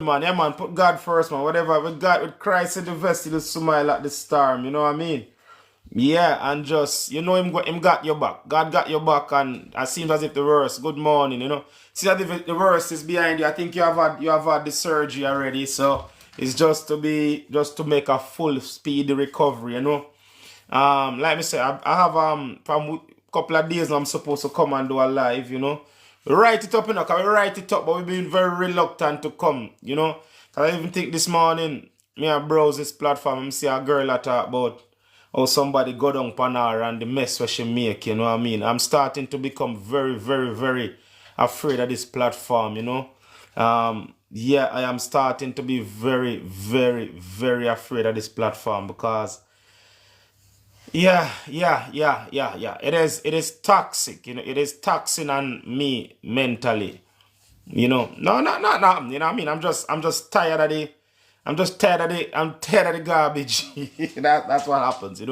man. Yeah, man. Put God first, man. Whatever. With God, with Christ in the vest, he'll smile at the storm. You know what I mean? Yeah, and just him got your back. God got your back, and it seems as if the worst. Good morning, See as if the worst is behind you. I think you have had the surgery already, so it's just to make a full speedy recovery. Like me say, I have from a couple of days now I'm supposed to come and do a live. Write it up, can we write it up, but we've been very reluctant to come. Cause I even think this morning, me I browse this platform and see a girl that talk about how somebody go down pan her and the mess where she make, you know what I mean? I'm starting to become very, very, very afraid of this platform. Yeah, I am starting to be very, very, very afraid of this platform because yeah. It is toxic, it is toxing on me mentally. No, no. You know what I mean? I'm just tired of the. I'm tired of the garbage. That's what happens.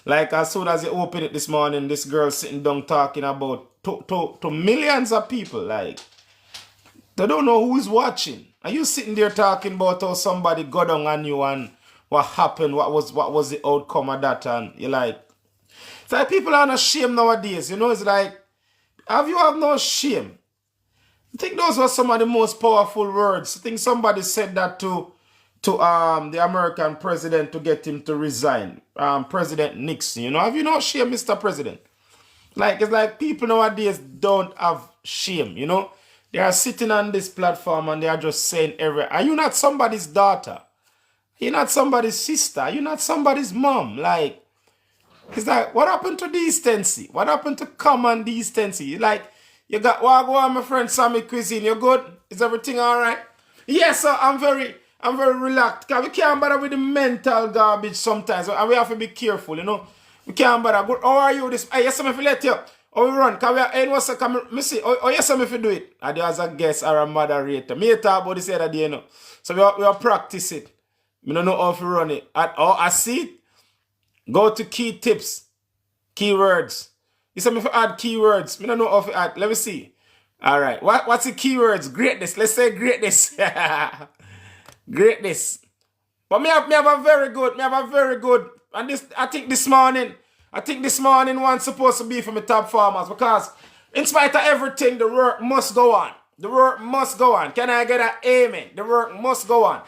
Like as soon as you open it this morning, this girl sitting down talking about to millions of people. Like they don't know who is watching. Are you sitting there talking about how somebody got on on you and what happened? What was the outcome of that? And you're like, it's like people are not ashamed nowadays. It's like, have no shame? I think those were some of the most powerful words. I think somebody said that to the American president to get him to resign. President Nixon. Have you no shame, Mr. President? Like it's like people nowadays don't have shame. They are sitting on this platform and they are just saying are you not somebody's daughter? You're not somebody's sister. You're not somebody's mom. Like, it's like, what happened to decency? What happened to common decency? Like, you got Wagwan, my friend Sammy Cuisine. You good? Is everything alright? Yes, sir. I'm very relaxed. Cause we can't bother with the mental garbage sometimes. And we have to be careful. We can't bother. Good. How are you? This yes, I'm if you let you. How we run? Cause we are what's a come me see. Yes, I'm if you do it. And there was a guest or a moderator. Me talk about this other day, So we are practice it. I don't know how to run it. I see it. Go to key tips, keywords. You said me to add keywords. I don't know how to add. Let me see. All right. What's the keywords? Greatness. Let's say greatness. Greatness. But me have a very good. Me have a very good. And I think this morning one's supposed to be for my top farmers because in spite of everything, the work must go on. The work must go on. Can I get an amen? The work must go on.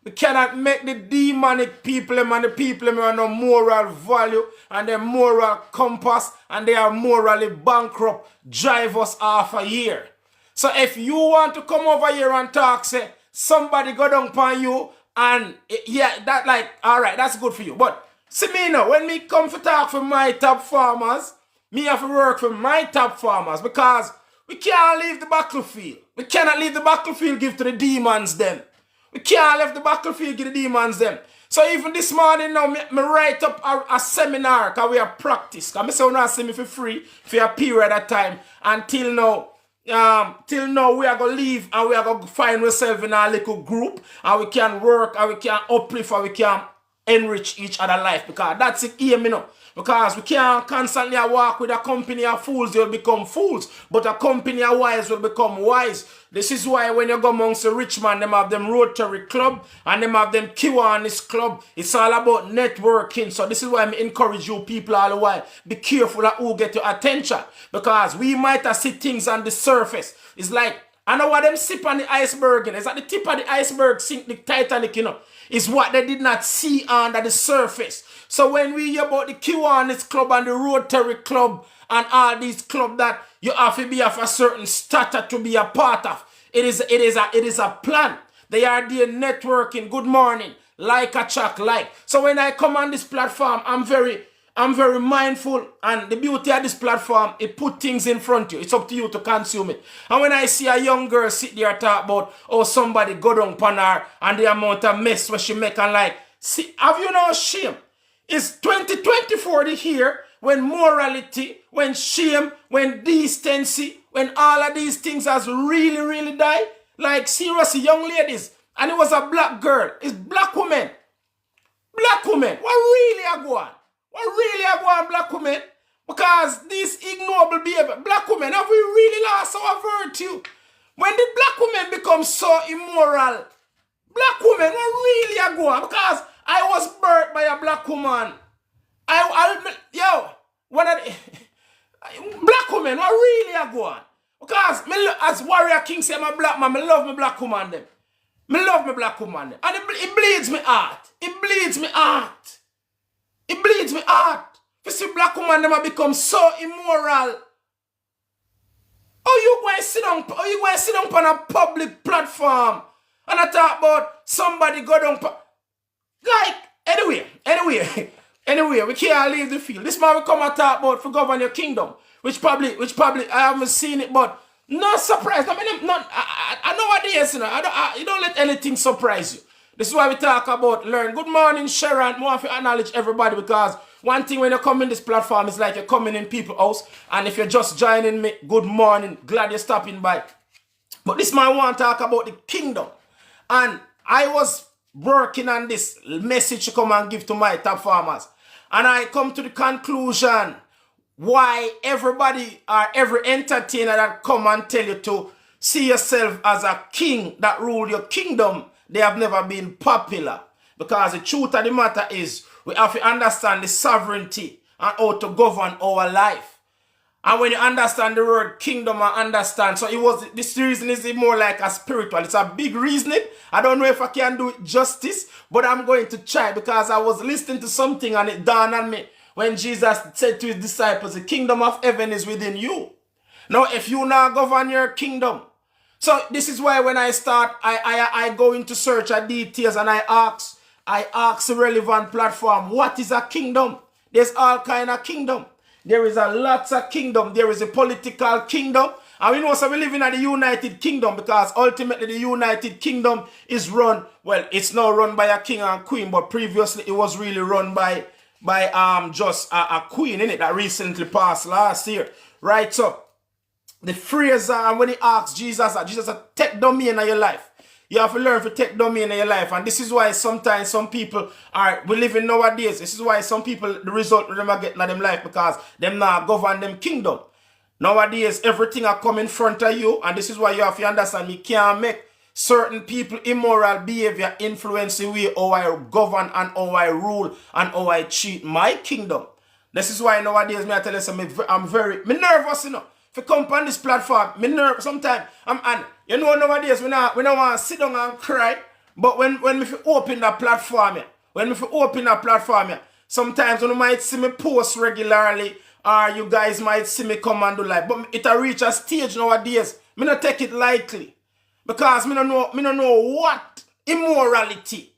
We cannot make the demonic people and the people who have no moral value and their moral compass and they are morally bankrupt drive us off a year. So if you want to come over here and talk, say somebody go down upon you and yeah, that like, all right, that's good for you. But see me now, when me come to talk for my top farmers, me have to work for my top farmers because we can't leave the battlefield. We cannot leave the battlefield give to the demons them. We can't leave the battlefield give the demons them. So even this morning now, me write up a seminar because we have practice. Because I say we not see me for free for a period of time. Until now, we are going to leave and we are going to find ourselves in a little group and we can work and we can uplift and we can enrich each other life because that's the aim, Because we can't constantly walk with a company of fools, you'll become fools. But a company of wise will become wise. This is why when you go amongst the rich man, them have them Rotary Club and them have them Kiwanis Club. It's all about networking. So this is why I encourage you people all the while. Be careful of who get your attention. Because we might have see things on the surface. It's like, I know what them sip on the iceberg, It's at the tip of the iceberg sink the Titanic, Is what they did not see under the surface. So when we hear about the Kiwanis Club and the Rotary Club and all these clubs that you have to be of a certain stature to be a part of, it is a plan. They are there networking. Good morning. Like a chuck like. So when I come on this platform, I'm very mindful, and the beauty of this platform, it put things in front of you. It's up to you to consume it. And when I see a young girl sit there talk about, somebody go down upon her and the amount of mess where she make and like, see, have you no shame? It's 2024 the year when morality, when shame, when decency, when all of these things has really, really died. Like seriously, young ladies, and it was a black girl. It's black women. Black women. What really are going? What really are going, black women? Because this ignoble behavior, black women, have we really lost our virtue? When the black women become so immoral, black women were really a go on because I was birthed by a black woman. One of the black women were really a go on. Because as Warrior King say, I'm a black man, I love my black woman them. I love my black woman them. And it bleeds me heart. It bleeds me heart. It bleeds me heart. You see black woman them have become so immoral. You going to sit down on a public platform and I talk about somebody go down like anyway, we can't leave the field. This man will come and talk about for govern your kingdom, which probably I haven't seen it, but not surprised. I mean, I nowadays, you don't let anything surprise you. This is why we talk about learn. Good morning, Sharon. More of you acknowledge everybody because one thing when you come in this platform is like you're coming in people's house. And if you're just joining me, good morning. Glad you're stopping by. But this man want to talk about the kingdom. And I was working on this message to come and give to my top farmers. And I come to the conclusion why everybody or every entertainer that come and tell you to see yourself as a king that rule your kingdom, they have never been popular. Because the truth of the matter is, we have to understand the sovereignty and how to govern our life. And when you understand the word kingdom and understand, so this reason is more like a spiritual. It's a big reasoning. I don't know if I can do it justice, but I'm going to try because I was listening to something and it dawned on me when Jesus said to his disciples, the kingdom of heaven is within you. Now, if you now govern your kingdom, so this is why when I start, I go into search of details and I ask a relevant platform, what is a kingdom? There's all kind of kingdom. There is a lots of kingdom. There is a political kingdom. And we know so we live in the United Kingdom because ultimately the United Kingdom is run, well, it's now run by a king and queen, but previously it was really run by just a queen, innit, that recently passed last year. Right, so the phrase, when he asks Jesus said, take domain of your life. You have to learn to take domain of your life. And this is why sometimes some people we living nowadays. This is why some people, the result of them are getting in them life because them not govern them kingdom. Nowadays, everything are come in front of you. And this is why you have to understand, you can't make certain people immoral behavior influence the way how I govern and how I rule and how I treat my kingdom. This is why nowadays, I tell you, I'm very nervous, you know. If you come on this platform, me nervous sometimes. And you know nowadays we don't want to sit down and cry. But when we open that platform, sometimes you might see me post regularly, or you guys might see me come and do live. But it'll reach a stage nowadays. Me not take it lightly. Because me don't know what immorality.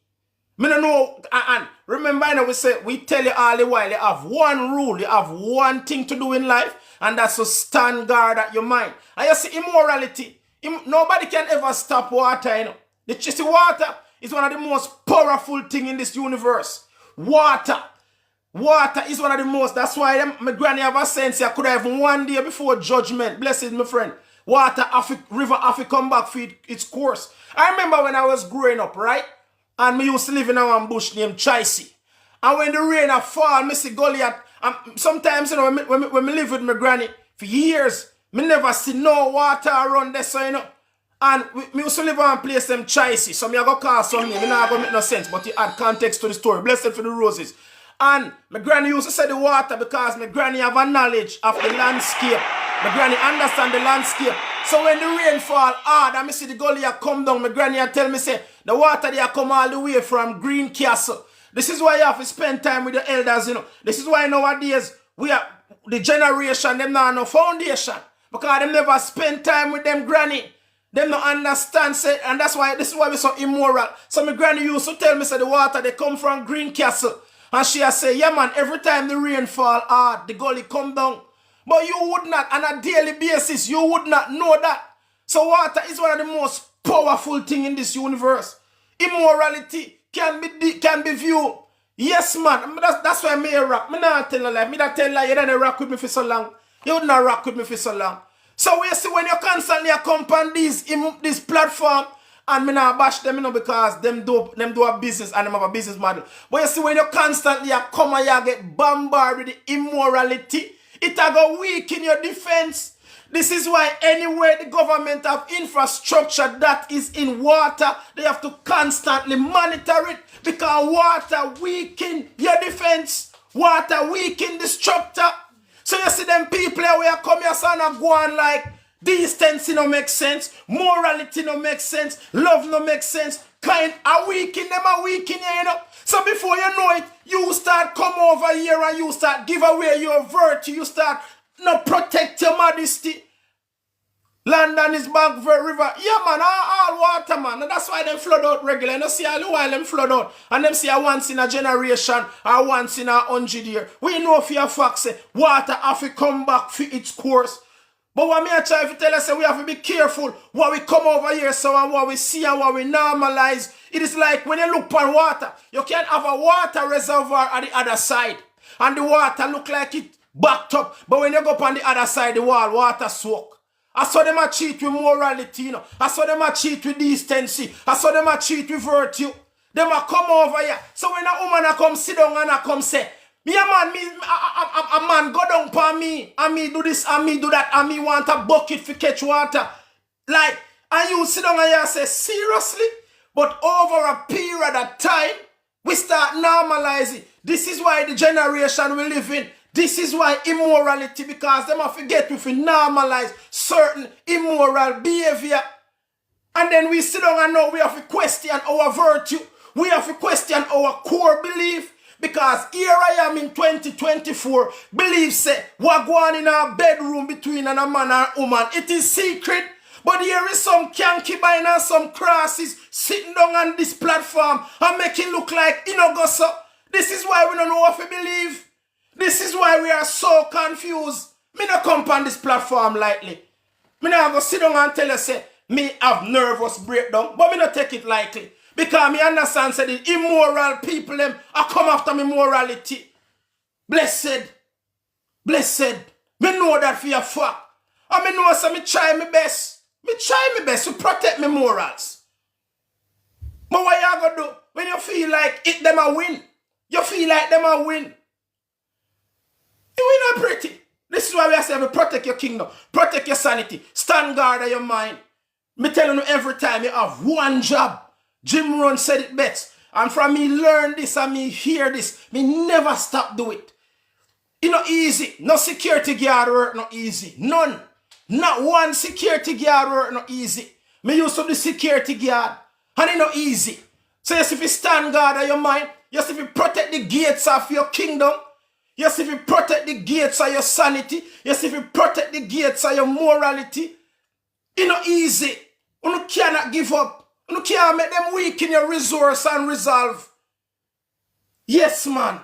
Me don't know. And remember, we tell you all the while, you have one rule, you have one thing to do in life. And that's to stand guard at your mind. And you see immorality. Nobody can ever stop water, you know. The water is one of the most powerful things in this universe. Water. Water is one of the most. That's why my granny have a sense. I could have one day before judgment. Blessed, my friend. Water, river, have to come back for its course. I remember when I was growing up, right? And me used to live in a one bush named Chicey. And when the rain fall, me see Goliath. Sometimes, you know, when me live with my granny for years, me never see no water around there, so, you know. And me used to live on a place them Chicey. So me I go call some name. Me not gonna make no sense, but you add context to the story. Blessed for the roses. And my granny used to say the water because my granny have a knowledge of the landscape. My granny understand the landscape. So when the rain fall hard and me see the Goliath come down, my granny tell me say the water there come all the way from Green Castle. This is why you have to spend time with the elders, you know. This is why nowadays we are the generation, them not no foundation. Because them never spend time with them granny. Them not understand, say, and that's why this is why we're so immoral. So my granny used to tell me say the water they come from Green Castle. And she say, yeah man, every time the rain fall hard, the gully come down. But you would not, on a daily basis, you would not know that. So water is one of the most powerful things in this universe. Immorality can be viewed. Yes, man. That's why me rock. Me not tell a lie. Me not tell a lie. You don't rock with me for so long. You would not rock with me for so long. So we see when you constantly accompany this platform, and me not bash them, you know, because them do a business and them have a business model. But you see when you constantly come and you get bombarded with the immorality, it will go weak in your defense. This is why anywhere the government have infrastructure that is in water, they have to constantly monitor it because water weaken your defense. Water weaken the structure. So you see them people where come here and go on like decency no make sense, morality no make sense, love no make sense. Kind are weaken them are weaken you know. So before you know it, you start come over here and you start give away your virtue. You start no protect your modesty. London is back for river. Yeah, man, all water, man. And that's why them flood out regularly. You know, see all the while them flood out. And them see a once in a generation or once in a 100 years. We know for a fact say water have to come back for its course. But what me I try to tell us, we have to be careful what we come over here so and what we see and what we normalize. It is like when you look upon water, you can have a water reservoir at the other side. And the water look like it backed up. But when you go up on the other side, the wall, water soak. I saw them a cheat with morality, you know. I saw them a cheat with decency. I saw them a cheat with virtue. Them a come over here. So when a woman a come sit down and a come say, me a man go down for me, and me do this, and me do that, and me want a bucket for catch water. Like, and you sit down and you say, seriously? But over a period of time, we start normalizing. This is why the generation we live in. This is why immorality, because them have forget if we normalize certain immoral behavior. And then we sit down and now we have to question our virtue. We have to question our core belief. Because here I am in 2024, believe say, what go on in our bedroom between a man and a woman, it is secret. But here is some concubine and some crosses sitting down on this platform and make it look like Inogoso. This is why we don't know what to believe. This is why we are so confused. Me not come on this platform lightly. Me not go sit down and tell you say, me have nervous breakdown, but me not take it lightly. Because me understand say the immoral people them are come after me morality. Blessed. Blessed. Me know that for a fact. And me know so me try my best. Me try my best to protect my morals. But what you gonna do when you feel like it them a win? You feel like them a win. You win a pretty. This is why we say protect your kingdom. Protect your sanity. Stand guard of your mind. Me telling you every time you have one job. Jim Rohn said it best. And from me learn this and me hear this, me never stop do it. It not easy. No security guard work not easy. None. Not one security guard work not easy. Me used to be security guard. And it not easy. So yes, if you stand guard of your mind, yes, if you protect the gates of your kingdom, yes, if you protect the gates of your sanity, yes, if you protect the gates of your morality, it not easy. You cannot give up. You can't make them weak in your resource and resolve. Yes, man.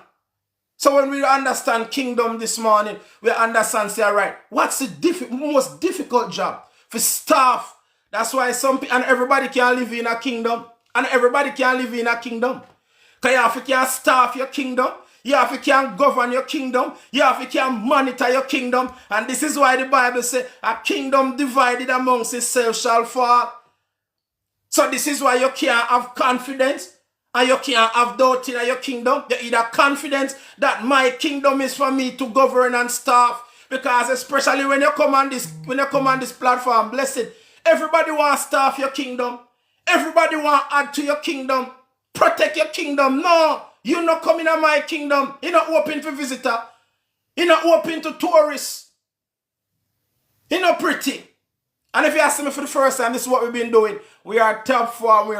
So when we understand kingdom this morning, we understand, say, all right, what's the most difficult job? For staff. That's why some people, and everybody can live in a kingdom. And everybody can live in a kingdom. Because you have to can staff your kingdom. You have to can govern your kingdom. You have to can monitor your kingdom. And this is why the Bible says, a kingdom divided amongst itself shall fall. So this is why you can't have confidence and you can't have doubt in your kingdom. You either confidence that my kingdom is for me to govern and staff. Because especially when you come on this platform, blessed, everybody wants to staff your kingdom. Everybody want to add to your kingdom. Protect your kingdom. No, you're not coming to my kingdom. You're not open to visitor. You're not open to tourists. You're not pretty. And if you ask me for the first time, this is what we've been doing. We are Topform. We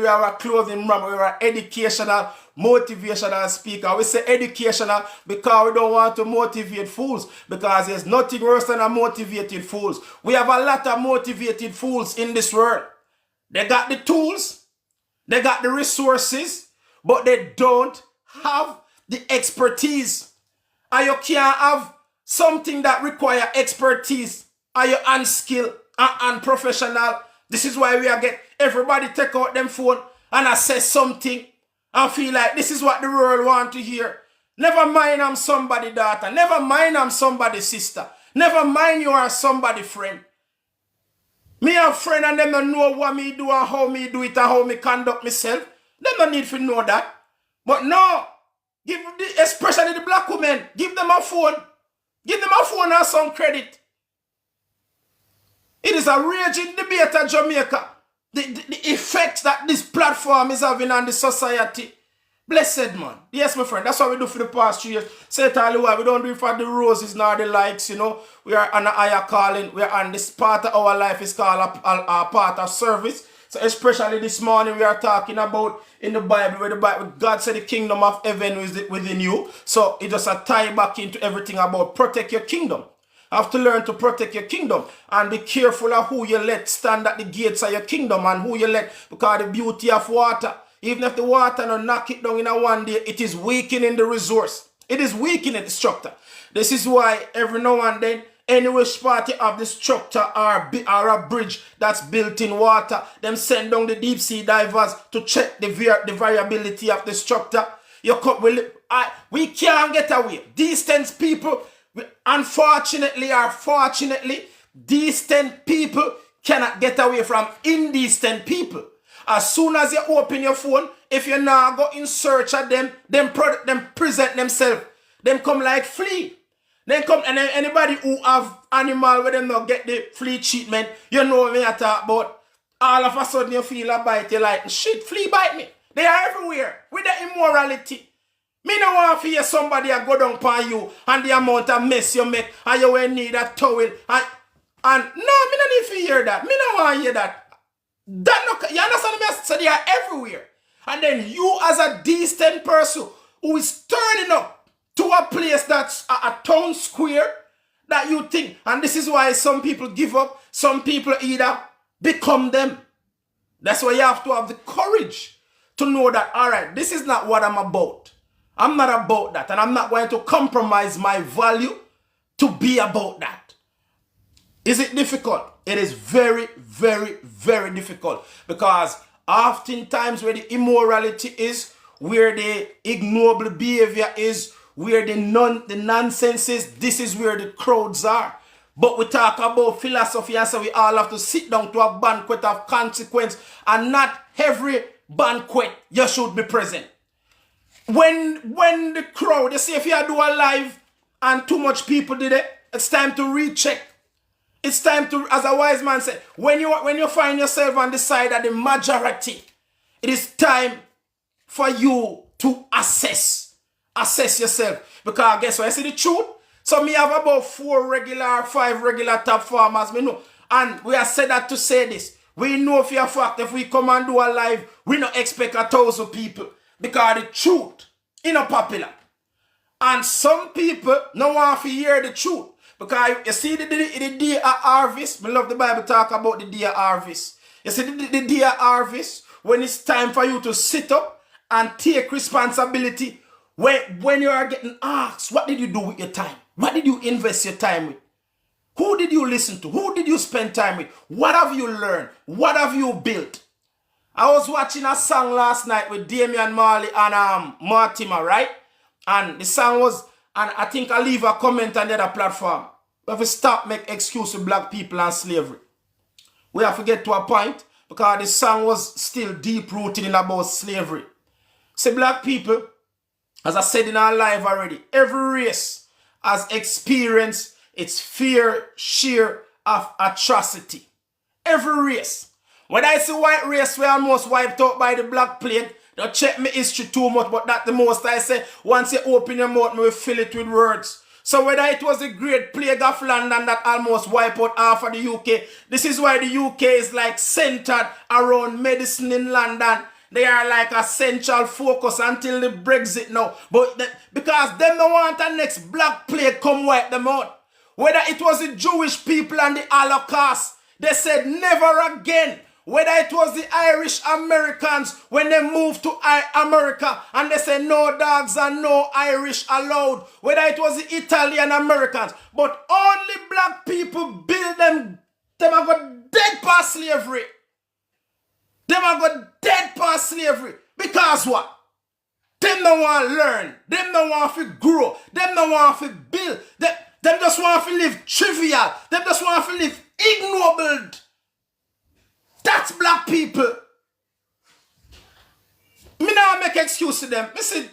are a clothing brand. We are educational, motivational speaker. We say educational because we don't want to motivate fools. Because there's nothing worse than a motivated fools. We have a lot of motivated fools in this world. They got the tools. They got the resources. But they don't have the expertise. And you can't have something that requires expertise. And you're unskilled and unprofessional. This is why we are get everybody take out them phone and assess something and feel like this is what the world want to hear. Never mind I'm somebody's daughter. Never mind I'm somebody's sister. Never mind you are somebody's friend. Me have friend and them don't know what me do and how me do it and how me conduct myself. Them don't need to know that. But no, especially the black women, give them a phone. Give them a phone and some credit. It is a raging debate in Jamaica. The effect that this platform is having on the society. Blessed man. Yes, my friend. That's what we do for the past 3 years. Say it all the while. We don't do it for the roses nor the likes, you know. We are on a higher calling. We are on this part of our life is called a part of service. So especially this morning we are talking about in the Bible where God said the kingdom of heaven is within you. So it just a tie back into everything about protect your kingdom. You have to learn to protect your kingdom and be careful of who you let stand at the gates of your kingdom and who you let, because the beauty of water, even if the water don't knock it down in a one day, it is weakening the resource. It is weakening the structure. This is why every now and then, any which party of the structure or a bridge that's built in water, them send down the deep sea divers to check the variability of the structure. We can't get away. Distant people, unfortunately or fortunately, distant people cannot get away from indecent people. As soon as you open your phone, if you now go in search of them present themselves. Them come like flea. Then come, and then anybody who have animal where them not get the flea treatment, you know what I talk about. All of a sudden you feel a bite, you like, shit, flea bite me. They are everywhere with the immorality. Me no want to hear somebody a go down upon you and the amount of mess you make and you will need a towel. And no, me no need to hear that. Me no want to hear that. You understand me? So they are everywhere. And then you as a decent person who is turning up to a place that's a town square that you think, and this is why some people give up, some people either become them. That's why you have to have the courage to know that, all right, this is not what I'm about. I'm not about that, and I'm not going to compromise my value to be about that. Is it difficult? It is very, very, very difficult, because oftentimes where the immorality is, where the ignoble behavior is, where the nonsense is, this is where the crowds are. But we talk about philosophy and so we all have to sit down to a banquet of consequence, and not every banquet you should be present. When the crowd, you see, if you do a live and too much people did it, it's time to recheck. It's time to, as a wise man said, when you find yourself on the side of the majority, it is time for you to assess yourself. Because guess what? I see the truth. So me have about 5 regular top farmers, me know. And we have said that to say this. We know for a fact if we come and do a live, we don't expect 1,000 people. Because the truth is not popular. And some people don't want to hear the truth. Because you see the day of harvest, I love the Bible talk about the day of harvest. You see the day of harvest, when it's time for you to sit up and take responsibility. When you are getting asked, what did you do with your time? What did you invest your time with? Who did you listen to? Who did you spend time with? What have you learned? What have you built? I was watching a song last night with Damian Marley and Mortimer, right? And the song was, and I think I leave a comment on the other platform. We have to stop make excuse for black people and slavery. We have to get to a point, because the song was still deep rooted in about slavery. See, black people, as I said in our live already, every race has experienced its fair share of atrocity. Every race. When I see white race, we almost wiped out by the black plague. Don't check my history too much, but that's the most I say. Once you open your mouth, me will fill it with words. So whether it was the great plague of London that almost wiped out half of the UK, this is why the UK is like centered around medicine in London. They are like a central focus until the Brexit now. But because them don't want the next black plague come wipe them out. Whether it was the Jewish people and the Holocaust, they said never again. Whether it was the Irish Americans when they moved to America and they said no dogs and no Irish allowed. Whether it was the Italian Americans. But only black people build them are got dead past slavery. Them are got dead past slavery. Because what? Them don't want to learn. Them don't want to grow. Them don't want to build. Them just want to live trivial. Them just want to live ignoble. That's black people. Me now make excuse to them. Me see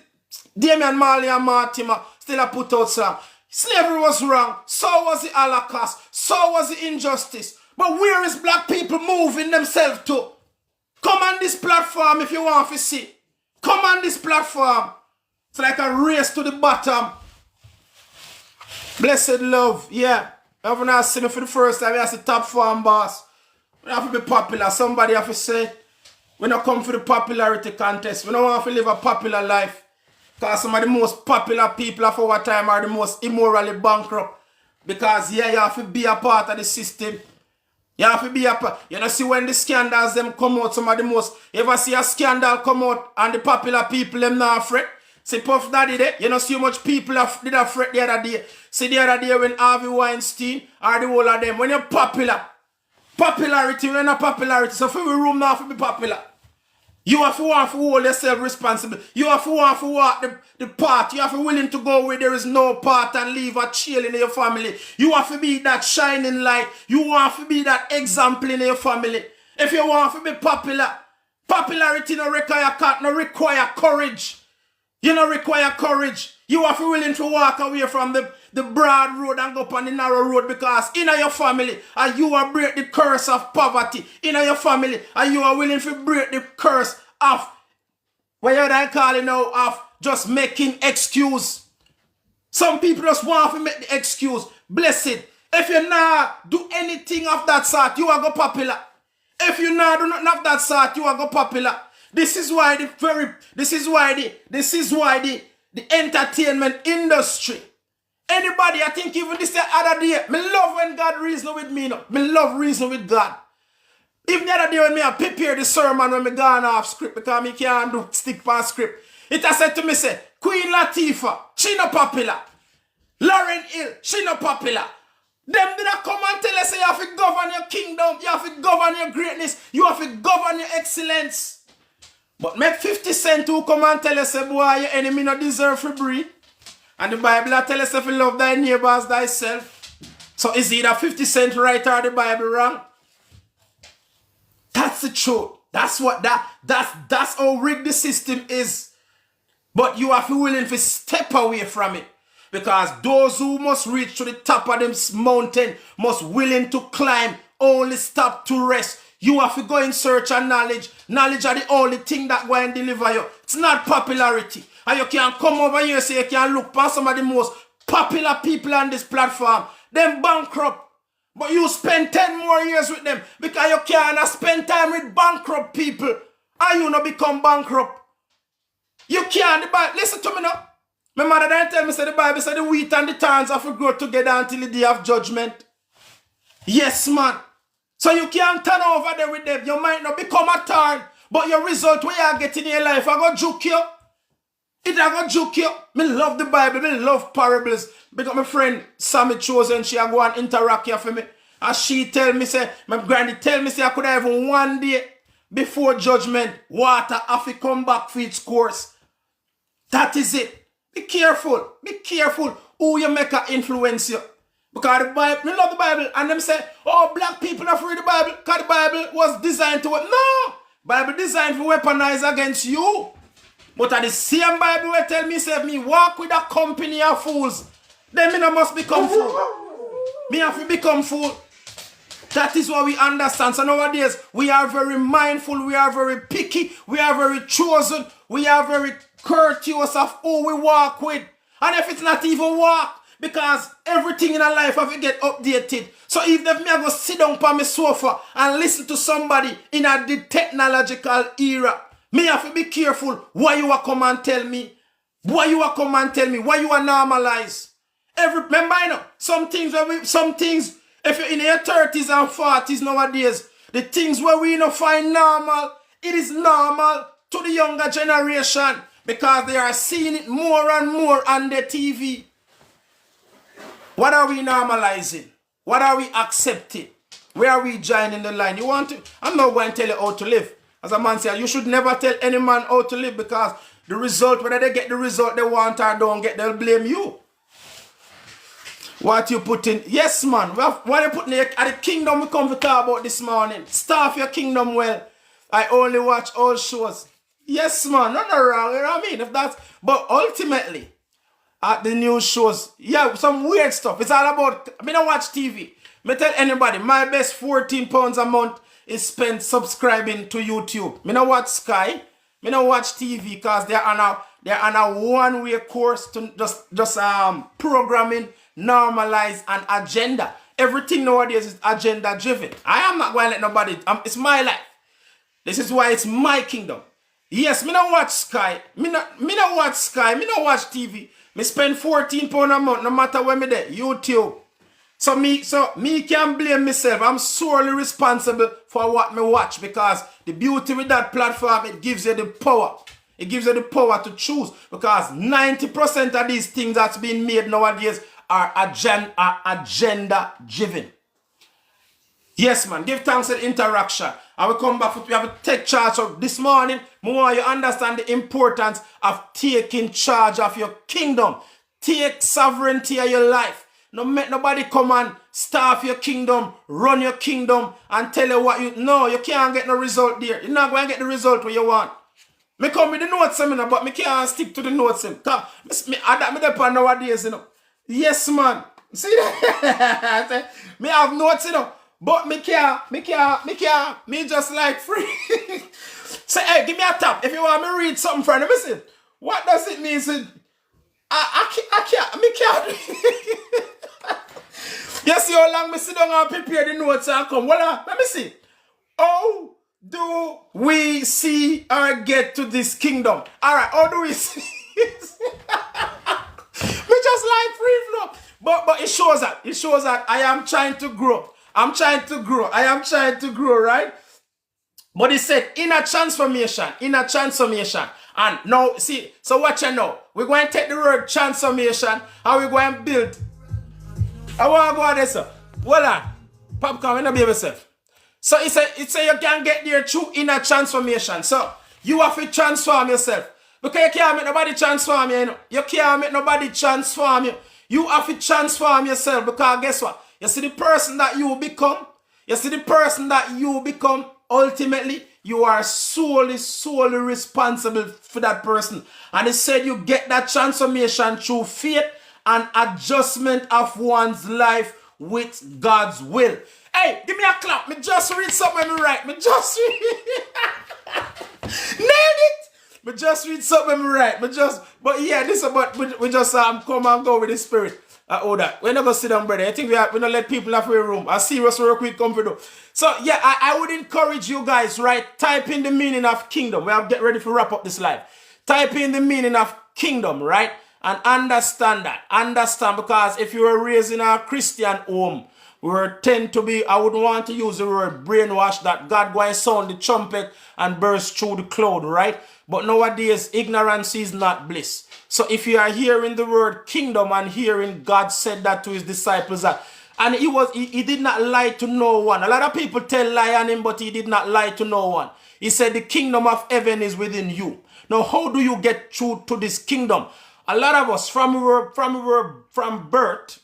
Damian Marley and Mortimer still a put out song. Slavery was wrong. So was the Holocaust. So was the injustice. But where is black people moving themselves to? Come on this platform if you want to see. Come on this platform. It's like a race to the bottom. Blessed love, yeah. When I see me for the first time, I see Topform boss. We have to be popular. Somebody have to say, we don't come for the popularity contest. We don't want to live a popular life. Because some of the most popular people of our time are the most immorally bankrupt. Because yeah, you have to be a part of the system. You have to be a part. You know, see when the scandals them come out, some of the most, you ever see a scandal come out and the popular people them not fret? See Puff Daddy there, you know see how much people did a fret the other day. See the other day when Harvey Weinstein or the whole of them, when you're popular, popularity, when you're not popularity, so for every room now to be popular. You have to want to hold yourself responsible. You have to want to walk the path. You have to be willing to go where there is no path and leave a chill in your family. You have to be that shining light. You want to be that example in your family. If you want to be popular, popularity no require courage. You don't require courage. You have to be willing to walk away from the broad road and go up on the narrow road because in your family, and you are break the curse of poverty. In your family, and you are willing to break the curse of, what you're calling now, of just making excuse. Some people just want to make the excuse. Blessed. If you not do anything of that sort, you are go popular. If you not do nothing of that sort, you are go popular. This is why the entertainment industry. Anybody, I think even this the other day, me love when God reason with me. No? Me love reason with God. Even the other day when me I prepare the sermon when me gone off script because me can't do stick past script. It has said to me, say, Queen Latifah, she not popular. Lauren Hill, she not popular. Them did not come and tell us say you have to govern your kingdom, you have to govern your greatness, you have to govern your excellence. But make 50 Cent who come and tell us, say, boy, your enemy not deserve to breathe. And the Bible tell us if you love thy neighbor as thyself. So is either 50 Cent right or the Bible wrong? That's the truth. That's what that's how rigged the system is. But you have to be willing to step away from it. Because those who must reach to the top of this mountain must willing to climb, only stop to rest. You have to go in search of knowledge. Knowledge are the only thing that go and deliver you. It's not popularity. And you can come over here and say you can look past some of the most popular people on this platform. Them bankrupt. But you spend 10 more years with them because you can't spend time with bankrupt people. And you not become bankrupt. You can't. Listen to me now. My mother didn't tell me, say the Bible said the wheat and the tares have to grow together until the day of judgment. Yes, man. So you can't turn over there with them. You might not become a tare, but your result where you are getting in your life, I go juke you. It I go juke you. Me love the Bible, me love parables. Because my friend Sammy Chosen, she a go and interact here for me. And she tell me, say, my granny tell me, say, I could have even one day before judgment, water have to come back for its course. That is it. Be careful. Be careful who you make a influence you. Because the Bible, we love the Bible, and them say, oh, black people have read the Bible, because the Bible was designed to, no, Bible designed to weaponize against you. But at the same Bible will tell me, say, me walk with a company of fools, then me no must become fool. Me have to become fool. That is what we understand. So nowadays, we are very mindful, we are very picky, we are very chosen, we are very courteous of who we walk with. And if it's not even walk, because everything in our life have to get updated. So if me I go sit down on my sofa and listen to somebody in the technological era, me have to be careful why you are come and tell me. Why you are come and tell me. Why you are normalize. Remember, you know, some things, if you're in your 30s and 40s nowadays, the things where we don't find normal, it is normal to the younger generation because they are seeing it more and more on the TV. What are we normalizing? What are we accepting? Where are we joining the line? You want to? I'm not going to tell you how to live. As a man said, you should never tell any man how to live because the result, whether they get the result they want or don't get, they'll blame you. What you put in? Yes, man. What you put in at the kingdom we come to talk about this morning. Staff your kingdom well. I only watch all shows. Yes, man. Nothing wrong. You know what I mean? If that's, but ultimately, at the news shows, yeah, some weird stuff. It's all about, I don't watch TV. Me tell anybody, my best 14 pounds a month is spent subscribing to YouTube. Me no watch Sky, me no watch TV because they're on a one-way course to just programming, normalize an agenda. Everything nowadays is agenda driven. I am not going to let nobody, it's my life. This is why it's my kingdom. Yes, me no watch Sky, me no watch Sky, me no watch TV. Me spend 14 pounds a month no matter where me there, YouTube. So me can't blame myself. I'm solely responsible for what me watch because the beauty with that platform, it gives you the power. It gives you the power to choose because 90% of these things that's being made nowadays are agenda driven. Yes, man. Give thanks to the interaction. I will come back. We have to take charge of this morning. More you understand the importance of taking charge of your kingdom. Take sovereignty of your life. No make nobody come and starve your kingdom, run your kingdom, and tell you what you know. You can't get no result there. You're not going to get the result where you want. Me come with the notes, but me can't stick to the notes. I adapt me there nowadays, you know. Yes, man. See that? Me have notes, you know. But me just like free. Say, hey, give me a tap. If you want me to read something for you, listen. What does it mean? Say, I can't. You see how long me sit down and prepare the notes and come. Well, let me see. How do we see or get to this kingdom? Alright, how do we see? Me just like free flow. But it shows that I am trying to grow. I am trying to grow, right? But he said inner transformation. And now, see, so watch you know. We're going to take the word transformation and we're going to build. I want to go on this, sir. Hold on. Popcorn, when I be yourself. So he said you can get there through inner transformation. So you have to transform yourself. Because you can't make nobody transform you, you know. You can't make nobody transform you. You have to transform yourself because guess what? You see the person that you become. Ultimately, you are solely responsible for that person. And he said you get that transformation through faith and adjustment of one's life with God's will. Hey, give me a clap. Me just read something me right. Nailed it. Me just read something me right. But yeah, this about we just come and go with the spirit. All that. We're not gonna sit down, brother. I think we don't let people have a room. A serious work we come to do. So yeah, I would encourage you guys, right? Type in the meaning of kingdom. We have get ready to wrap up this live. Type in the meaning of kingdom, right? And understand that. Understand, because if you were raised in a Christian home, we tend to be, I wouldn't want to use the word brainwash, that God going to sound the trumpet and burst through the cloud, right? But nowadays, ignorance is not bliss. So if you are hearing the word kingdom and hearing God said that to his disciples, and he did not lie to no one. A lot of people tell lie on him, but he did not lie to no one. He said the kingdom of heaven is within you. Now, how do you get through to this kingdom? A lot of us, from birth,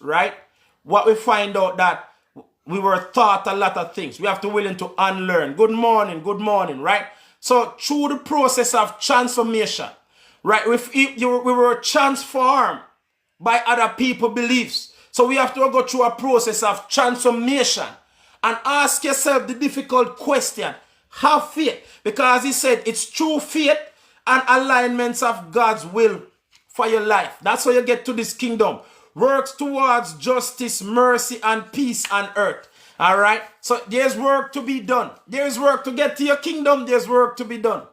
right? What we find out that we were taught a lot of things. We have to willing to unlearn. Good morning, right? So through the process of transformation, right? We were transformed by other people's beliefs. So we have to go through a process of transformation and ask yourself the difficult question. Have faith. Because he said it's through faith and alignments of God's will for your life. That's how you get to this kingdom. Works towards justice, mercy, and peace on earth. All right? So there's work to be done. There's work to get to your kingdom. There's work to be done.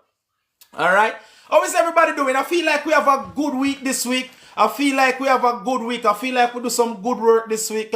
All right? How is everybody doing? I feel like we have a good week this week. I feel like we do some good work this week.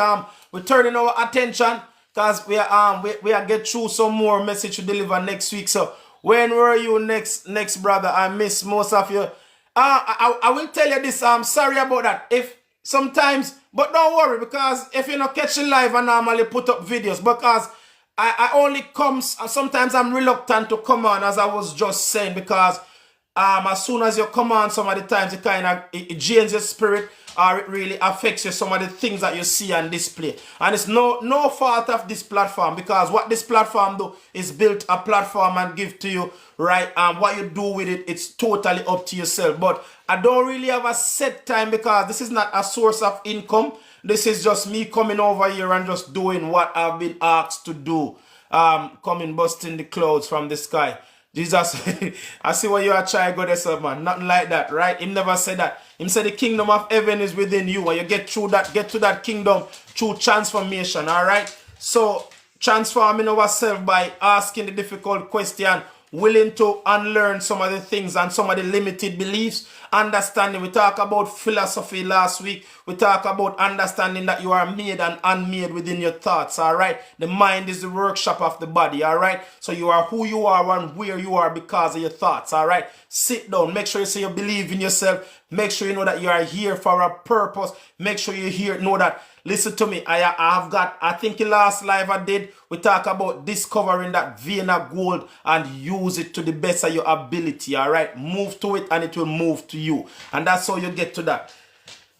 We're turning our attention because we are get through some more message to deliver next week. So when were you next brother? I miss most of you. I will tell you this. I'm sorry about that. If sometimes, but don't worry, because if you're not catching live, I normally put up videos because I only come. Sometimes I'm reluctant to come on, as I was just saying, because as soon as you come on, some of the times it kind of it drains your spirit, or it really affects you, some of the things that you see and display. And it's no fault of this platform, because what this platform do is build a platform and give to you, right? And what you do with it, it's totally up to yourself. But I don't really have a set time, because this is not a source of income. This is just me coming over here and just doing what I've been asked to do. Coming busting the clouds from the sky. Jesus, I see what you are trying to go there, sir, man. Nothing like that, right? He never said that. He said the kingdom of heaven is within you, and you get to that kingdom through transformation, all right? So transforming ourselves by asking the difficult question, willing to unlearn some of the things and some of the limited beliefs, understanding. We talked about philosophy last week. We talked about understanding that you are made and unmade within your thoughts, all right? The mind is the workshop of the body, all right? So you are who you are and where you are because of your thoughts, all right? Sit down. Make sure you say you believe in yourself. Make sure you know that you are here for a purpose. Make sure you know that. Listen to me. I think the last live I did, we talk about discovering that vein of gold and use it to the best of your ability, all right? Move to it and it will move to you. And that's how you get to that.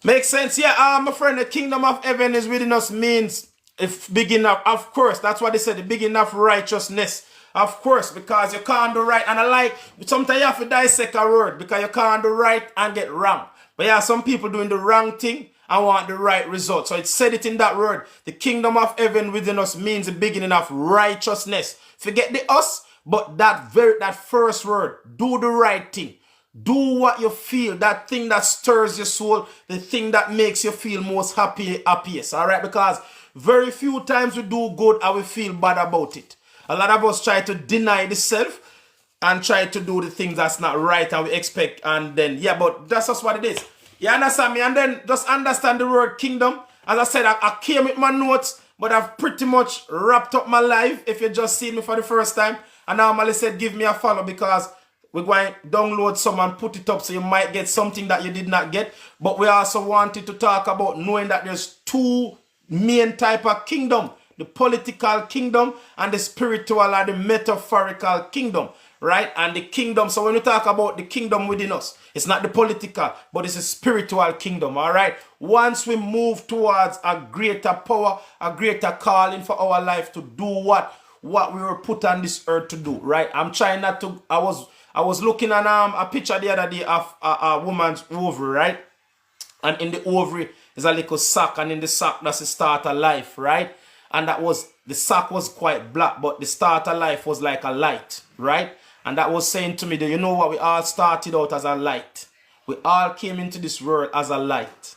Makes sense? Yeah, my friend, the kingdom of heaven is within us means if big enough, of course. That's what they said, the big enough righteousness. Of course, because you can't do right. And I like, sometimes you have to dissect a word, because you can't do right and get wrong. But yeah, some people doing the wrong thing and want the right result. So it said it in that word. The kingdom of heaven within us means the beginning of righteousness. Forget the us, but that first word, do the right thing. Do what you feel, that thing that stirs your soul, the thing that makes you feel most happiest, all right? Because very few times we do good and we feel bad about it. A lot of us try to deny the self and try to do the things that's not right and we expect, and then, yeah, but that's just what it is. You understand me? And then just understand the word kingdom. As I said, I came with my notes, but I've pretty much wrapped up my life if you just see me for the first time. And I normally said, give me a follow, because we're going to download some and put it up so you might get something that you did not get. But we also wanted to talk about knowing that there's two main type of kingdom. The political kingdom and the spiritual or the metaphorical kingdom, right? And the kingdom, so when we talk about the kingdom within us, it's not the political, but it's a spiritual kingdom, all right? Once we move towards a greater power, a greater calling for our life to do what we were put on this earth to do, right? I'm trying not to, I was looking at a picture the other day of a woman's ovary, right? And in the ovary is a little sac, and in the sac that's the start of life, right? And the sack was quite black, but the start of life was like a light, right? And that was saying to me that, you know what, we all started out as a light. We all came into this world as a light.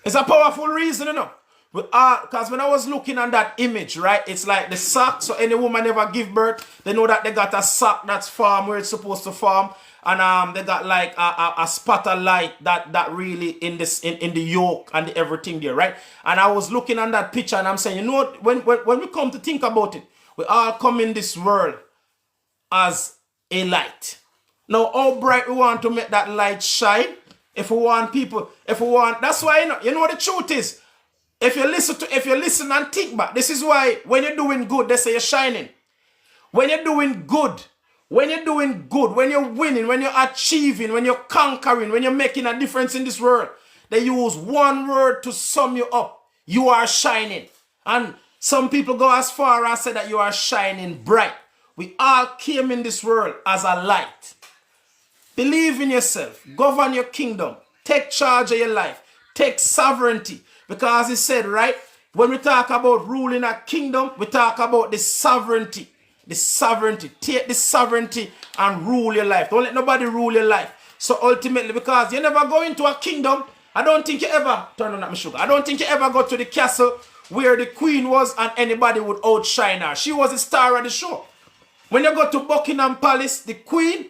It's a powerful reason, you know. Because when I was looking at that image, right, it's like the sack, so any woman ever give birth, they know that they got a sack that's formed where it's supposed to form. And they got like a spot of light that really in the yolk and the everything there, right? And I was looking at that picture and I'm saying, you know what, when we come to think about it, we all come in this world as a light. Now, how bright we want to make that light shine, that's why, you know what the truth is. If you listen and think back, this is why when you're doing good, they say you're shining. When you're doing good, when you're winning, when you're achieving, when you're conquering, when you're making a difference in this world, they use one word to sum you up. You are shining. And some people go as far as say that you are shining bright. We all came in this world as a light. Believe in yourself. Govern your kingdom. Take charge of your life. Take sovereignty. Because he said, right, when we talk about ruling a kingdom, we talk about the sovereignty. The sovereignty. Take the sovereignty and rule your life. Don't let nobody rule your life. So ultimately, because you never go into a kingdom, I don't think you ever, turn on that, my sugar. I don't think you ever go to the castle where the queen was and anybody would outshine her. She was the star of the show. When you go to Buckingham Palace, the queen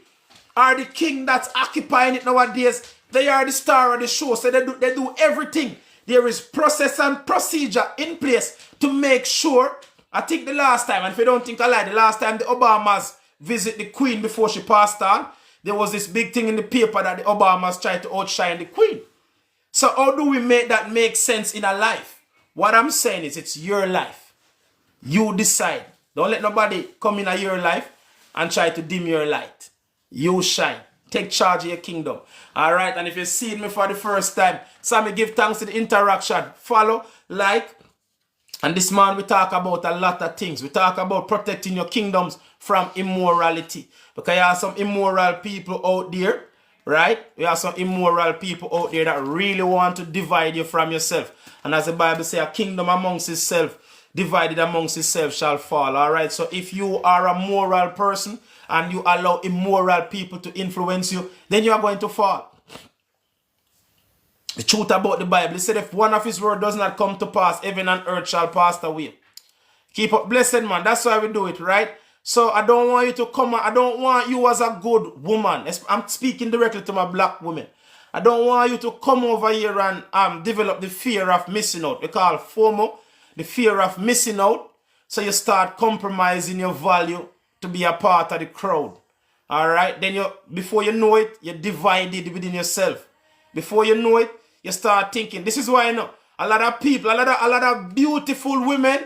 or the king that's occupying it nowadays, they are the star of the show. So they do everything. There is process and procedure in place to make sure. I think the last time, and if you don't think I lie, the last time the Obamas visit the queen before she passed on, there was this big thing in the paper that the Obamas tried to outshine the queen. So how do we make that make sense in a life? What I'm saying is it's your life. You decide. Don't let nobody come in your life and try to dim your light. You shine. take charge of your kingdom. All right, and if you see me for the first time, Sammy, give thanks to the interaction. Follow, like, and this man we talk about a lot of things. We talk about protecting your kingdoms from immorality. Because you have some immoral people out there, right? You have some immoral people out there that really want to divide you from yourself. And as the Bible says, a kingdom amongst itself, divided amongst itself shall fall. All right, so if you are a moral person and you allow immoral people to influence you, then you are going to fall. The truth about the Bible, it said if one of his word does not come to pass, heaven and earth shall pass away. Keep up, blessed man. That's why we do it, right? So I don't want you to come, I don't want you as a good woman. I'm speaking directly to my black women. I don't want you to come over here and develop the fear of missing out. We call FOMO, the fear of missing out. So you start compromising your value to be a part of the crowd. All right? Then before you know it, you're divided within yourself. Before you know it, you start thinking. This is why a lot of people, a lot of beautiful women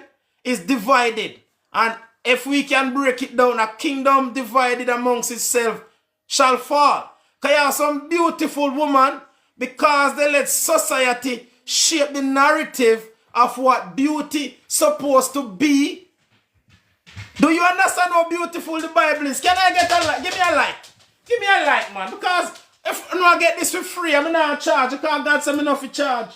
is divided. And if we can break it down, a kingdom divided amongst itself shall fall. Because you have some beautiful women, because they let society shape the narrative of what beauty supposed to be. Do you understand how beautiful the Bible is? Can I get a like? Give me a like. Give me a like, man. Because if I get this for free, I'm not charge. Because God said me enough to charge.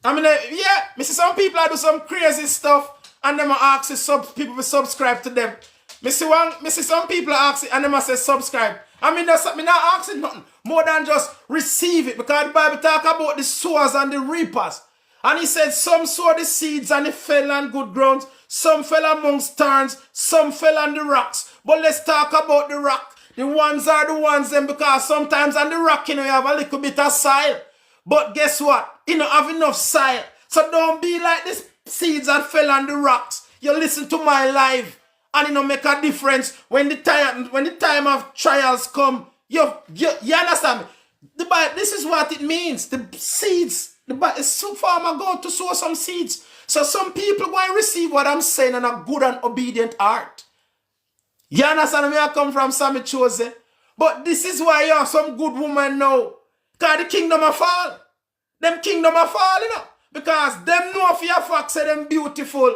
I mean, yeah, I see some people do some crazy stuff and them ask people to subscribe to them. I see some people ask it and them say subscribe. I mean, that's me not asking nothing more than just receive it, because the Bible talk about the sowers and the reapers. And he said some sow the seeds and it fell on good grounds, some fell amongst thorns, some fell on the rocks. But let's talk about the rock. The ones are the ones then, because sometimes on the rock, you have a little bit of soil. But guess what? You don't have enough soil. So don't be like these seeds that fell on the rocks. You listen to my live. And it don't make a difference when the time of trials come. You understand me? The Bible, this is what it means. The seeds. Some farmer going to sow some seeds. So some people go and receive what I'm saying in a good and obedient heart. You understand where I come from, Sammy Chose? But this is why you have some good women now. Because the kingdom of fall. Them kingdom of fall, Because them know for your fact say them beautiful.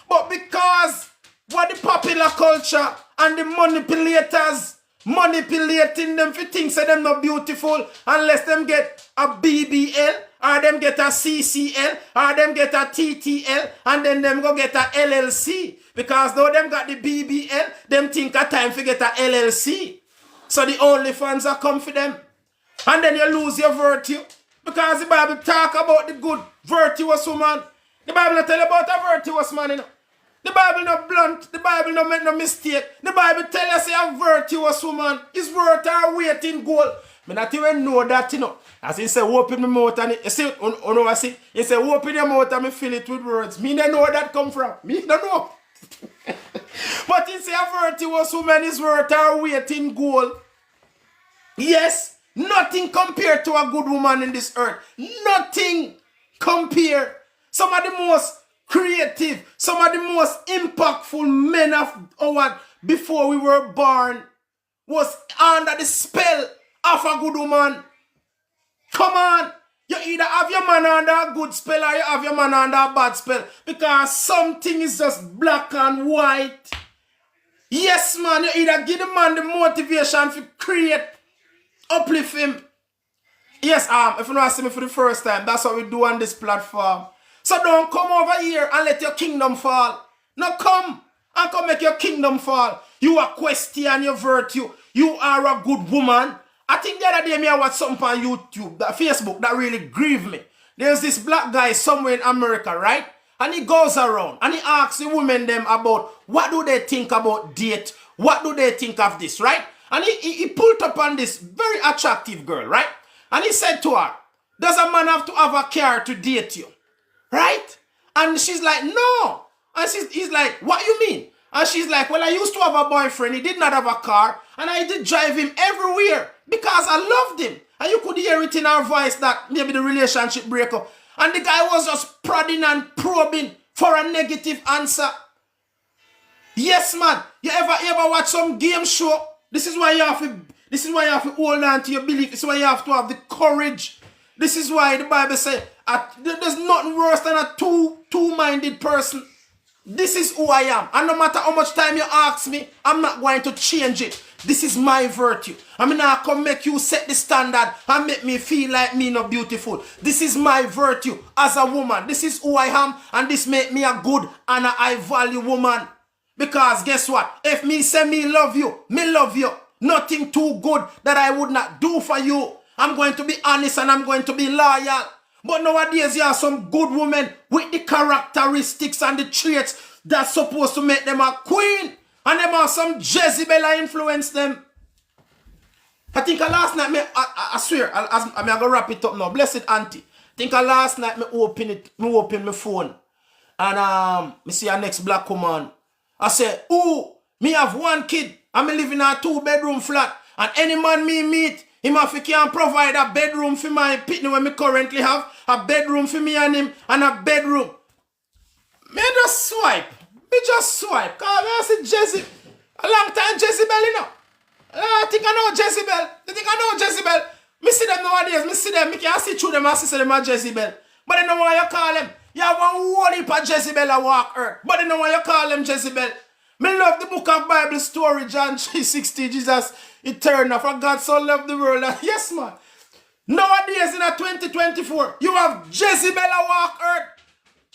But because what the popular culture and the manipulators manipulating them for things say them not beautiful unless them get a BBL or them get a CCL or them get a TTL and then them go get a LLC. Because though them got the BBL, them think a time to get a LLC. So the only fans are come for them. And then you lose your virtue. Because the Bible talk about the good, virtuous woman. The Bible not tell you about a virtuous man, The Bible not blunt. The Bible not make no mistake. The Bible tell us a virtuous woman is worth her weight in gold. I not even know that, As he say, open my mouth and you see, I see. He say, open your mouth and me fill it with words. Me don't know where that come from. Me don't know. But he say a virtuous woman is worth her weight in gold. Yes, nothing compared to a good woman in this earth. Nothing compared. Some of the most creative, some of the most impactful men of our before we were born was under the spell of a good woman. Come on. You either have your man under a good spell or you have your man under a bad spell. Because something is just black and white. Yes, man. You either give the man the motivation to create, uplift him. Yes, if you don't see me for the first time, that's what we do on this platform. So don't come over here and let your kingdom fall. No, come and come make your kingdom fall. You are question your virtue. You are a good woman. I think the other day I watched something on YouTube, Facebook, that really grieved me. There's this black guy somewhere in America, right? And he goes around and he asks the women them about what do they think about date? What do they think of this, right? And he pulled up on this very attractive girl, right? And he said to her, does a man have to have a car to date you? Right? And she's like, no. And he's like, what you mean? And she's like, well, I used to have a boyfriend. He did not have a car. And I did drive him everywhere because I loved him. And you could hear it in her voice that maybe the relationship break up. And the guy was just prodding and probing for a negative answer. Yes, man. You ever watch some game show? This is why This is why you have to hold on to your belief. This is why you have to have the courage. This is why the Bible says there's nothing worse than a two-minded person. This is who I am. And no matter how much time you ask me, I'm not going to change it. This is my virtue. I mean, I can make you set the standard and make me feel like me not beautiful. This is my virtue as a woman. This is who I am, and this make me a good and a high value woman. Because guess what? If me say me love you, me love you. Nothing too good that I would not do for you. I'm going to be honest and I'm going to be loyal. But nowadays, you have some good women with the characteristics and the traits that's supposed to make them a queen. And them have some Jezebel influence them. I think last night, I swear, I'm going to wrap it up now. Blessed auntie. I think last night, I open my phone. And I see a next black woman. I say, oh, me have one kid. I'm living in a 2-bedroom flat. And any man me meet, him if he can provide a bedroom for my pitney when me currently have, a bedroom for me and him, and a bedroom. Me just swipe. Me just swipe. Because I see Jezebel. A long time Jezebel, you know. I think I know Jezebel. I think I know Jezebel. Me see them nowadays. Me see them. Me can see through them. I see them as Jezebel. But they know why you call them. You have one whole heap of Jezebel a walk earth. But they know why you call them Jezebel. Me love the book of Bible story, John 3:16, Jesus eternal. For God so loved the world. Yes, man. Nowadays in a 2024, you have Jezebel a walk earth.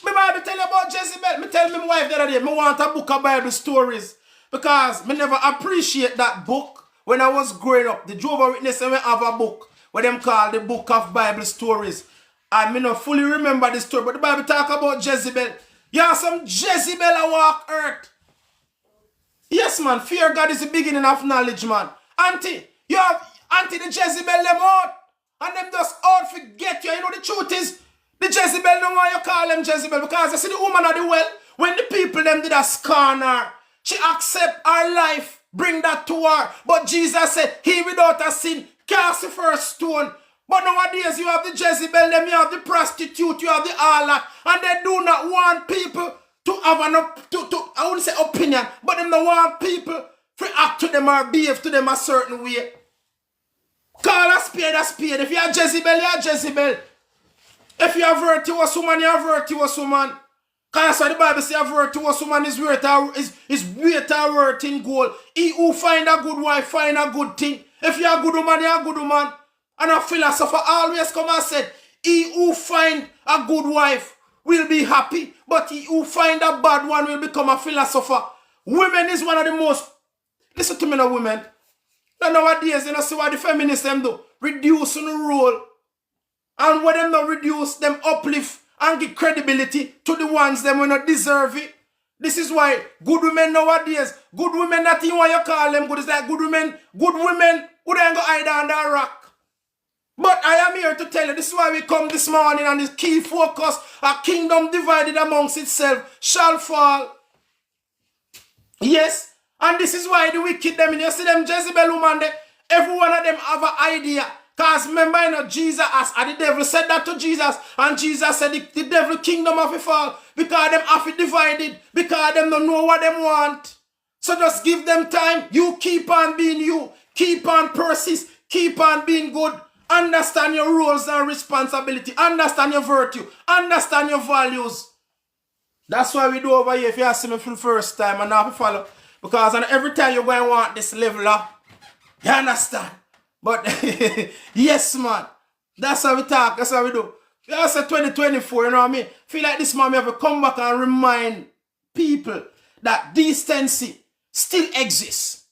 Me Bible tell you about Jezebel. Me tell my wife the other day, me want a book of Bible stories. Because me never appreciate that book when I was growing up. The Jehovah's Witness we have a book what them call the book of Bible stories. And me not fully remember the story, but the Bible talk about Jezebel. You have some Jezebel a walk earth. Yes, man. Fear God is the beginning of knowledge, man. Auntie, you have Auntie the Jezebel them out. And them just out forget you. You know the truth is, the Jezebel don't want you call them Jezebel. Because I see the woman of the well, when the people them did a scorn her, she accept her life, bring that to her. But Jesus said, he without a sin, cast the first stone. But nowadays you have the Jezebel, them, you have the prostitute, you have the harlot, and they do not want people to have an I wouldn't say opinion, but them don't want people to act to them or behave to them a certain way. Call a spade a spade. If you are Jezebel, you are Jezebel. If you are virtuous woman, you are virtuous woman. Because that's why the Bible says a virtuous woman is greater worth in gold. He who find a good wife find a good thing. If you are a good woman, you are a good woman. And a philosopher always come and said, he who find a good wife will be happy, but he who find a bad one will become a philosopher. Women is one of the most, listen to me now, women. Now nowadays, you know, see what the feminists them do? Reducing the role. And when them not reduce, them uplift and give credibility to the ones them will not deserve it. This is why good women nowadays, good women that you want you call them good, is like good women who don't go hide under a rock. But I am here to tell you, this is why we come this morning, and this key focus, a kingdom divided amongst itself shall fall. Yes, and this is why the wicked them, you see them Jezebel woman, every one of them have an idea. Because remember, you know, Jesus asked, and the devil said that to Jesus, and Jesus said the devil kingdom have to fall, because them have to divided, because them don't know what them want. So just give them time. You keep on being you, keep on persist, keep on being good. Understand your roles and responsibility. Understand your virtue. Understand your values. That's why we do over here. If you ask me for the first time and now follow. Because every time you're going to want this level up. You understand? But yes, man. That's how we talk. That's how we do. That's a 2024, you know what I mean? Feel like this man, we have to come back and remind people that decency still exists.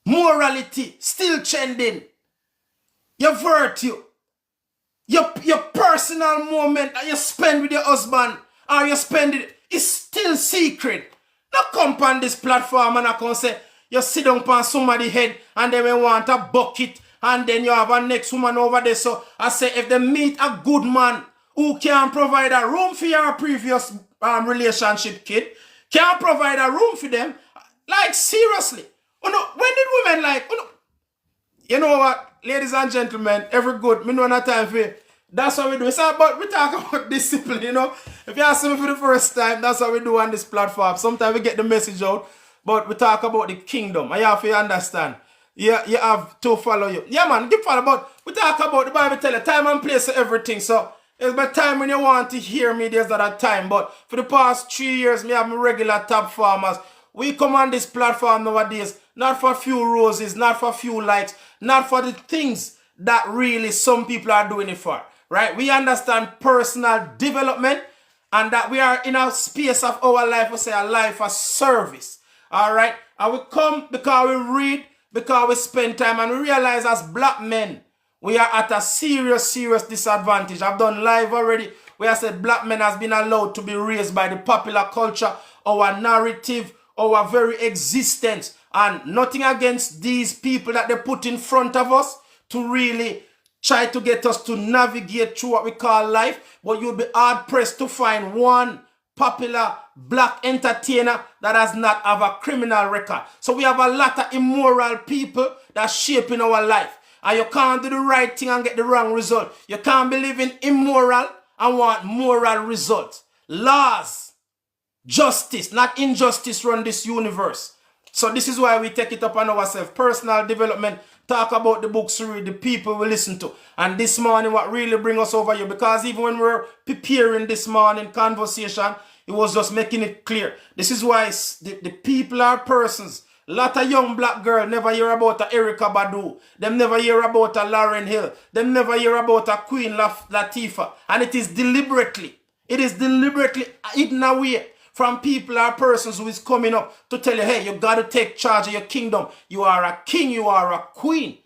Morality still trending. Your virtue, your personal moment that you spend with your husband or you spend it is still secret. Don't come on this platform and I can say you sit down on somebody's head and they will want a bucket and then you have a next woman over there. So I say if they meet a good man who can provide a room for your previous relationship kid, can provide a room for them, like seriously. When did women like, you know what? Ladies and gentlemen, every good, me know no time for it. That's what we do. But we talk about discipline, you know. If you ask me for the first time, that's what we do on this platform. Sometimes we get the message out, but we talk about the kingdom. I have to understand. you have to follow you. Yeah, man, give follow. But we talk about the Bible tell you time and place for everything. So there's my time when you want to hear me, there's not a time. But for the past 3 years, me have my regular top farmers. We come on this platform nowadays, not for a few roses, not for a few likes, not for the things that really some people are doing it for. Right? We understand personal development and that we are in a space of our life, we say a life of service. All right? And we come because we read, because we spend time, and we realize as black men, we are at a serious disadvantage. I've done live already where I said black men has been allowed to be raised by the popular culture, our narrative, our very existence. And nothing against these people that they put in front of us to really try to get us to navigate through what we call life. But you'll be hard pressed to find one popular black entertainer that does not have a criminal record. So we have a lot of immoral people that shaping our life. And you can't do the right thing and get the wrong result. You can't be living immoral and want moral results. Laws, justice, not injustice run this universe. So this is why we take it upon ourselves. Personal development, talk about the books we read, the people we listen to. And this morning what really bring us over here, because even when we're preparing this morning conversation, it was just making it clear. This is why the people are persons. A lot of young black girls never hear about a Erykah Badu. Them never hear about a Lauryn Hill. Them never hear about a Queen Latifah. And it is deliberately hidden away from people or persons who is coming up to tell you, hey, you got to take charge of your kingdom. You are a king, you are a queen.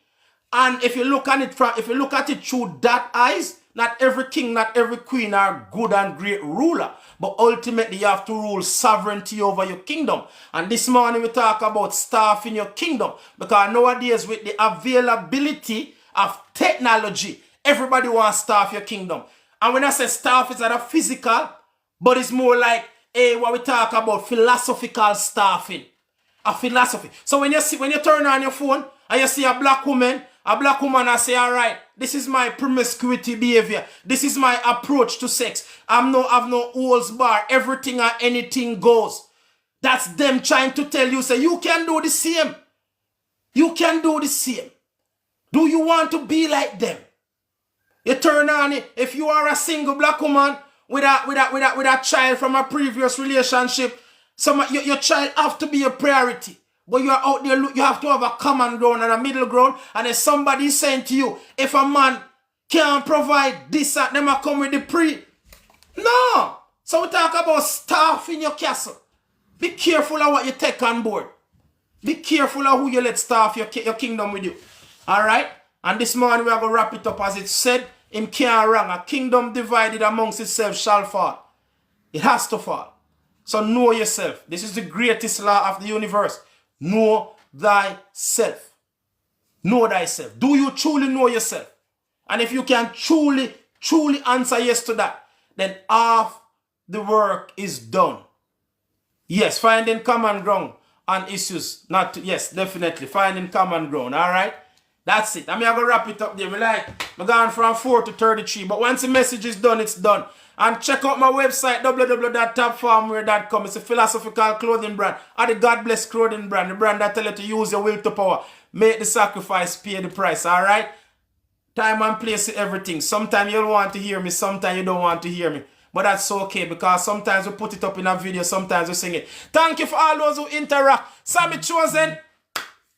And if you look at it through that eyes, not every king, not every queen are good and great ruler. But ultimately, you have to rule sovereignty over your kingdom. And this morning, we talk about staff in your kingdom. Because nowadays, with the availability of technology, everybody wants staff your kingdom. And when I say staff, it's not a physical, but it's more like what we talk about, philosophical staffing. A philosophy. So when you turn on your phone and you see a black woman I say, all right, this is my promiscuity behavior. This is my approach to sex. I've no holds bar. Everything or anything goes. That's them trying to tell you, say, you can do the same. You can do the same. Do you want to be like them? You turn on it. If you are a single black woman with a child from a previous relationship, your child have to be a priority. But you are out there, you have to have a common ground and a middle ground. And if somebody is saying to you, if a man can't provide this, them will come with the pre. No. So we talk about staff in your castle. Be careful of what you take on board. Be careful of who you let staff your kingdom with you. All right? And this morning we are going to wrap it up as it said, him can't wrong. A kingdom divided amongst itself shall fall. It has to fall. So know yourself. This is the greatest law of the universe. Know thyself. Know thyself. Do you truly know yourself? And if you can truly answer yes to that, then half the work is done. Yes, finding common ground on issues. Yes, definitely. Finding common ground. All right? That's it. I'm going to wrap it up there. I'm going from 4 to 33. But once the message is done, it's done. And check out my website, www.topformwear.com. It's a philosophical clothing brand. Or the God Bless clothing brand. The brand that tell you to use your will to power. Make the sacrifice, pay the price. Alright? Time and place everything. Sometimes you'll want to hear me. Sometimes you don't want to hear me. But that's okay because sometimes we put it up in a video. Sometimes we sing it. Thank you for all those who interact. Sammy Chosen.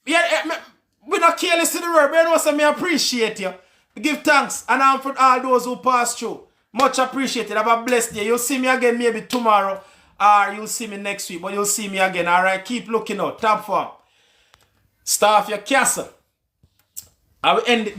We're not careless to the word. But you know what I appreciate you. Give thanks. And for all those who pass through. Much appreciated. Have a blessed day. You'll see me again maybe tomorrow. Or you'll see me next week. But you'll see me again. Alright. Keep looking out. Topform. Staff your castle. I will end it.